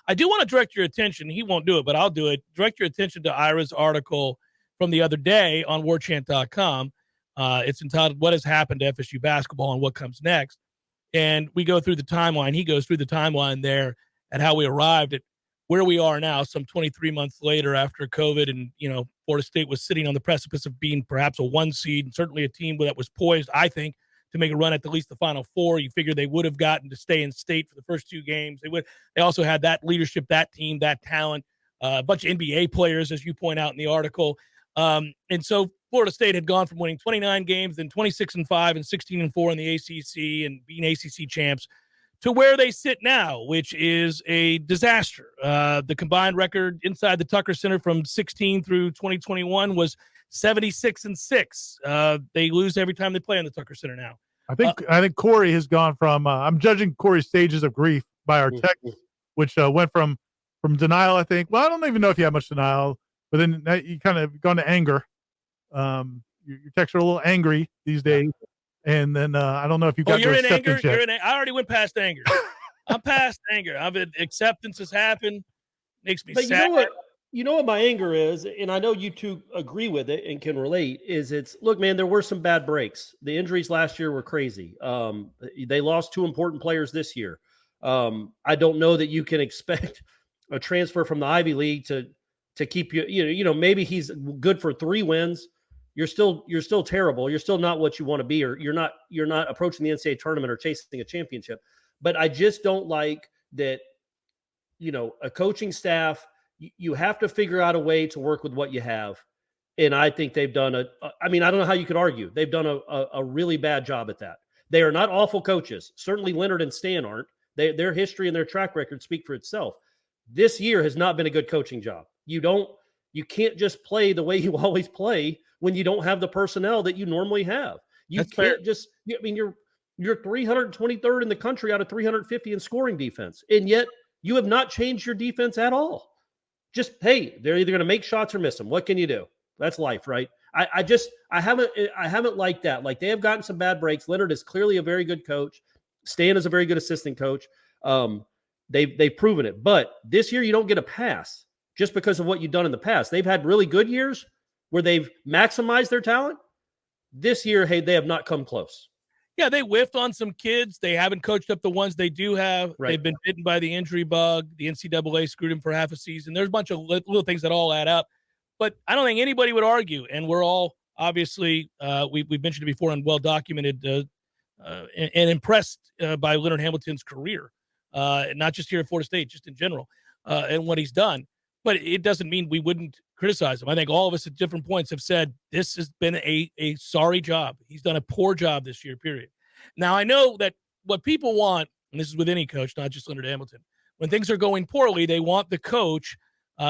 I do want to direct your attention. He won't do it, but I'll do it. Direct your attention to Ira's article from the other day on Warchant.com. It's entitled, "What Has Happened to FSU Basketball and What Comes Next?" And we go through the timeline. He goes through the timeline there and how we arrived at where we are now, some 23 months later after COVID. And, Florida State was sitting on the precipice of being perhaps a 1 seed and certainly a team that was poised, I think, to make a run at least the Final Four. You figure they would have gotten to stay in state for the first 2 games. They also had that leadership, that team, that talent, a bunch of NBA players, as you point out in the article. And so Florida State had gone from winning 29 games, then 26-5 and 16-4 in the ACC and being ACC champs, to where they sit now, which is a disaster. The combined record inside the Tucker Center from 16 through 2021 was 76-6. They lose every time they play in the Tucker Center now. I think Corey has gone from I'm judging Corey's stages of grief by our text, which went from denial, I think. Well, I don't even know if you have much denial, but then you kind of gone to anger. Your texts are a little angry these days. And then I don't know if you got you're your in anger. Yet. I already went past anger. I'm past anger. Acceptance has happened. Makes me sad. You know what my anger is, and I know you two agree with it and can relate, is look, man, there were some bad breaks. The injuries last year were crazy. They lost 2 important players this year. I don't know that you can expect a transfer from the Ivy League to keep you, maybe he's good for 3 wins. You're still terrible. You're still not what you want to be, or you're not approaching the NCAA tournament or chasing a championship. But I just don't like that, a coaching staff, you have to figure out a way to work with what you have. And I think they've done I don't know how you could argue. They've done a really bad job at that. They are not awful coaches. Certainly Leonard and Stan aren't. Their history and their track record speak for itself. This year has not been a good coaching job. You can't just play the way you always play when you don't have the personnel that you normally have. You're 323rd in the country out of 350 in scoring defense. And yet you have not changed your defense at all. Just, hey, they're either going to make shots or miss them. What can you do? That's life, right? I haven't liked that. Like, they have gotten some bad breaks. Leonard is clearly a very good coach. Stan is a very good assistant coach. They've proven it. But this year you don't get a pass just because of what you've done in the past. They've had really good years where they've maximized their talent. This year, hey, they have not come close. Yeah, they whiffed on some kids. They haven't coached up the ones they do have. Right. They've been bitten by the injury bug. The NCAA screwed them for half a season. There's a bunch of little things that all add up. But I don't think anybody would argue, and we're all obviously, we've mentioned it before and well-documented and impressed by Leonard Hamilton's career, not just here at Florida State, just in general, and what he's done. But it doesn't mean we wouldn't criticize him. I think all of us at different points have said this has been a sorry job. He's done a poor job this year, period. Now, I know that what people want, and this is with any coach, not just Leonard Hamilton, when things are going poorly, they want the coach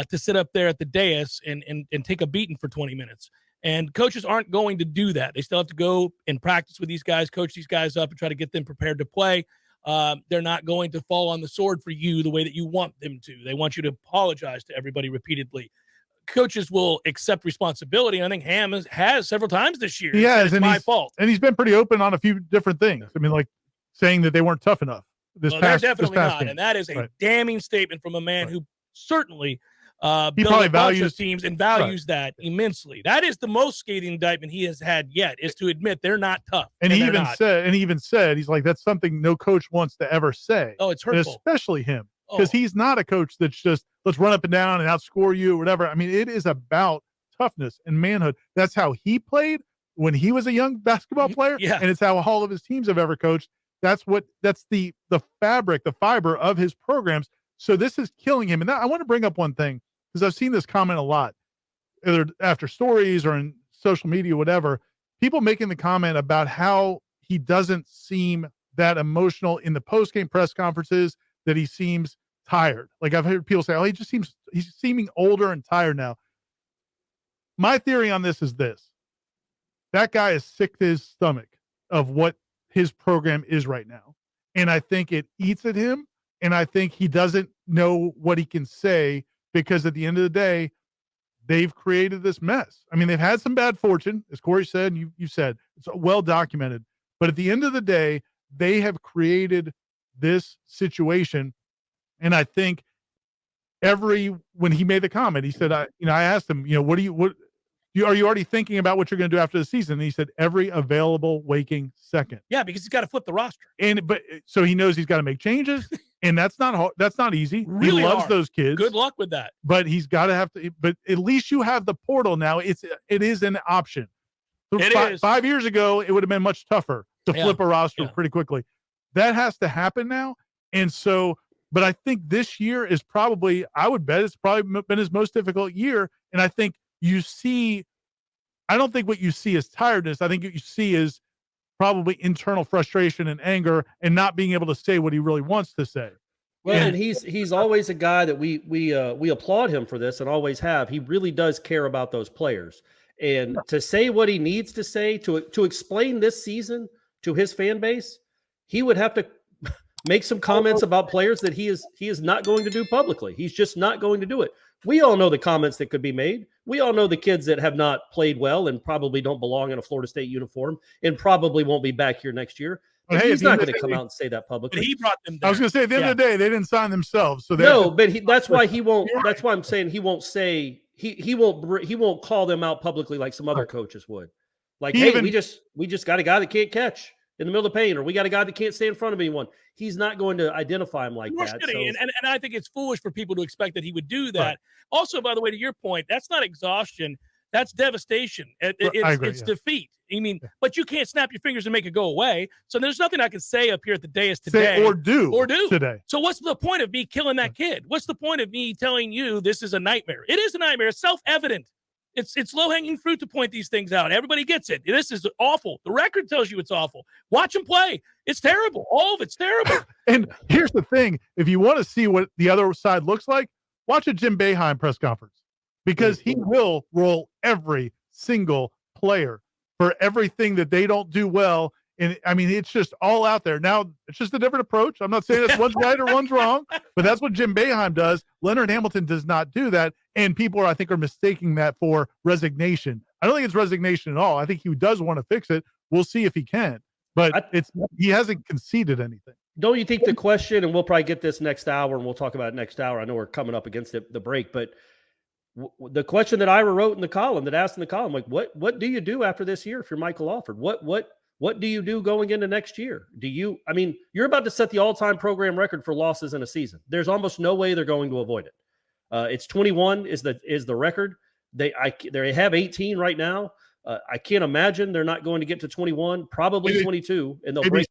to sit up there at the dais and take a beating for 20 minutes. And coaches aren't going to do that. They still have to go and practice with these guys, coach these guys up, and try to get them prepared to play. They're not going to fall on the sword for you the way that you want them to. They want you to apologize to everybody repeatedly. Coaches will accept responsibility. And I think Ham has several times this year. He has, it's my fault. And he's been pretty open on a few different things. I mean, like saying that they weren't tough enough. They're definitely not. Game. And that is a damning statement from a man who certainly he probably values teams and values that immensely. That is the most scathing indictment he has had yet, is to admit they're not tough. And he even said, he's like, that's something no coach wants to ever say. Oh, it's hurtful. And especially him. Because he's not a coach that's just, let's run up and down and outscore you or whatever. I mean, it is about toughness and manhood. That's how he played when he was a young basketball player. Yeah. And it's how all of his teams have ever coached. That's the fabric, the fiber of his programs. So this is killing him. And I want to bring up one thing, because I've seen this comment a lot, either after stories or in social media, whatever, people making the comment about how he doesn't seem that emotional in the post-game press conferences, that he seems tired. Like, I've heard people say, oh, he's seeming older and tired now. My theory on this is this: that guy is sick to his stomach of what his program is right now. And I think it eats at him. And I think he doesn't know what he can say, because at the end of the day, they've created this mess. I mean, they've had some bad fortune, as Corey said, and you said, it's well documented. But at the end of the day, they have created this situation. And I think when he made the comment, he said, I asked him, are you already thinking about what you're going to do after the season? And he said, every available waking second. Yeah, because he's got to flip the roster. So he knows he's got to make changes, and that's not hard. That's not easy. Really he loves hard. those kids. Good luck with that. But he's got to have to. But at least you have the portal now. It is an option. Is 5 years ago, it would have been much tougher to flip a roster pretty quickly. That has to happen now, and so. But I think this year is probably. I would bet it's probably been his most difficult year, and I think. I don't think what you see is tiredness. I think what you see is probably internal frustration and anger and not being able to say what he really wants to say. Well, and he's always a guy that we applaud him for this and always have. He really does care about those players. And to say what he needs to say to explain this season to his fan base, he would have to make some comments about players that he is not going to do publicly. He's just not going to do it. We all know the comments that could be made. We all know the kids that have not played well and probably don't belong in a Florida State uniform and probably won't be back here next year. But he's not going to come out and say that publicly. But he brought them there. I was going to say at the end of the day, they didn't sign themselves. So that's why he won't. That's why I'm saying he won't say he won't call them out publicly like some other coaches would. Like, we just got a guy that can't catch in the middle of the paint, or we got a guy that can't stay in front of anyone. He's not going to identify him like that. So. And I think it's foolish for people to expect that he would do that. Right. Also, by the way, to your point, that's not exhaustion. That's devastation. It's defeat. I mean, but you can't snap your fingers and make it go away. So there's nothing I can say up here at the dais today. Or do today. So what's the point of me killing that kid? What's the point of me telling you this is a nightmare? It is a nightmare. It's self-evident. It's low-hanging fruit to point these things out. Everybody gets it. This is awful. The record tells you it's awful. Watch him play. It's terrible. All of it's terrible. And here's the thing. If you want to see what the other side looks like, watch a Jim Boeheim press conference, because he will roll every single player for everything that they don't do well. And I mean, it's just all out there. Now, it's just a different approach. I'm not saying that one's right or one's wrong, but that's what Jim Boeheim does. Leonard Hamilton does not do that. And people, I think, are mistaking that for resignation. I don't think it's resignation at all. I think he does want to fix it. We'll see if he can. But he hasn't conceded anything. Don't you think the question, and we'll probably get this next hour, and we'll talk about it next hour. I know we're coming up against the break, but the question that Ira wrote in the column, that asked in the column, like, what do you do after this year if you're Michael Alford? What do you do going into next year? You're about to set the all-time program record for losses in a season. There's almost no way they're going to avoid it. It's 21 is the record. They have 18 right now. I can't imagine they're not going to get to 21, probably 22, and they'll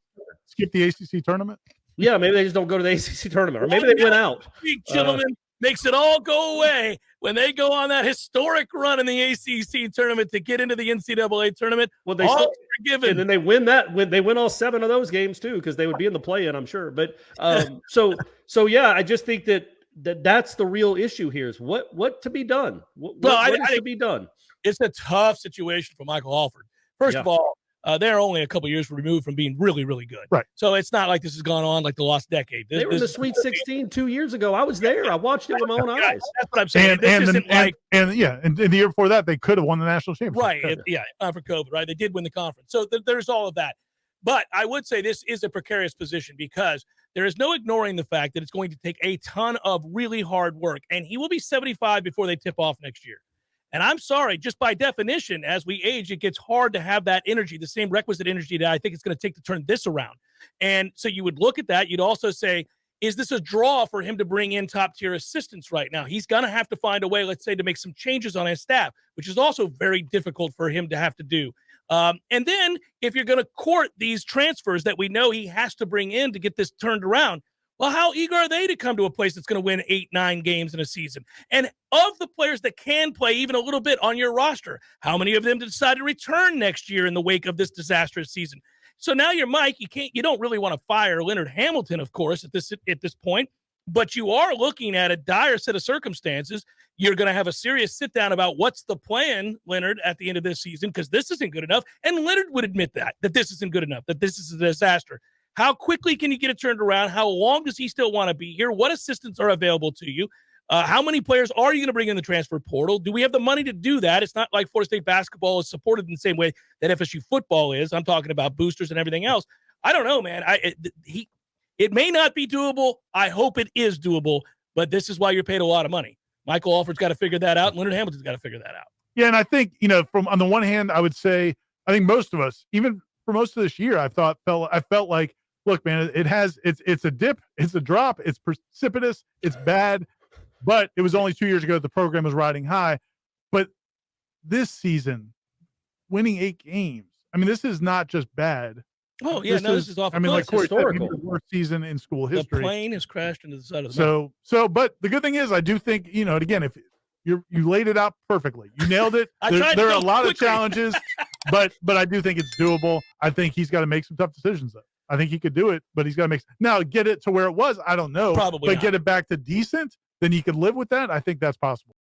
skip the ACC tournament. Yeah, maybe they just don't go to the ACC tournament, or maybe they went out. Gentlemen, makes it all go away when they go on that historic run in the ACC tournament to get into the NCAA tournament. Well, they still forgiven, and then they win that. They win all 7 of those games too, because they would be in the play-in, I'm sure. But so yeah, I just think that's the real issue here is what to be done. What is to be done? It's a tough situation for Michael Alford. First of all, they're only a couple years removed from being really, really good. Right. So it's not like this has gone on like the lost decade. They were in the Sweet 16 2 years ago. I was there. I watched it with my own eyes. That's what I'm saying. And the year before that, they could have won the national championship. Right. For COVID, right? They did win the conference. So there's all of that. But I would say this is a precarious position because there is no ignoring the fact that it's going to take a ton of really hard work. And he will be 75 before they tip off next year. And I'm sorry, just by definition, as we age, it gets hard to have that energy, the same requisite energy that I think it's going to take to turn this around. And so you would look at that. You'd also say, is this a draw for him to bring in top-tier assistants right now? He's going to have to find a way, let's say, to make some changes on his staff, which is also very difficult for him to have to do. And then if you're going to court these transfers that we know he has to bring in to get this turned around, well, how eager are they to come to a place that's going to win 8-9 games in a season? And of the players that can play even a little bit on your roster, how many of them decide to return next year in the wake of this disastrous season? So now you're Mike. You don't really want to fire Leonard Hamilton, of course, at this point, but you are looking at a dire set of circumstances. You're going to have a serious sit down about what's the plan, Leonard, at the end of this season, because this isn't good enough. And Leonard would admit that this isn't good enough, that this is a disaster. How quickly can you get it turned around? How long does he still want to be here? What assistants are available to you? How many players are you going to bring in the transfer portal? Do we have the money to do that? It's not like Florida State basketball is supported in the same way that FSU football is. I'm talking about boosters and everything else. I don't know, man. It may not be doable. I hope it is doable. but this is why you're paid a lot of money. Michael Alford's got to figure that out. And Leonard Hamilton's got to figure that out. Yeah, and I think, from on the one hand, I would say I think most of us, even for most of this year, I felt like, look, man, it's a dip, it's a drop, it's precipitous, it's bad, but it was only 2 years ago that the program was riding high. But this season, winning 8 games, I mean, this is not just bad. Oh yeah, this is awful. I mean, like Corey said, historical. the worst season in school history. The plane has crashed into the side of the mountain. But the good thing is, I do think, and again, if you laid it out perfectly, you nailed it. There are a lot of challenges, but I do think it's doable. I think he's got to make some tough decisions though. I think he could do it, but he's got to now get it to where it was. I don't know, Probably but not. get it back to decent. Then you could live with that. I think that's possible.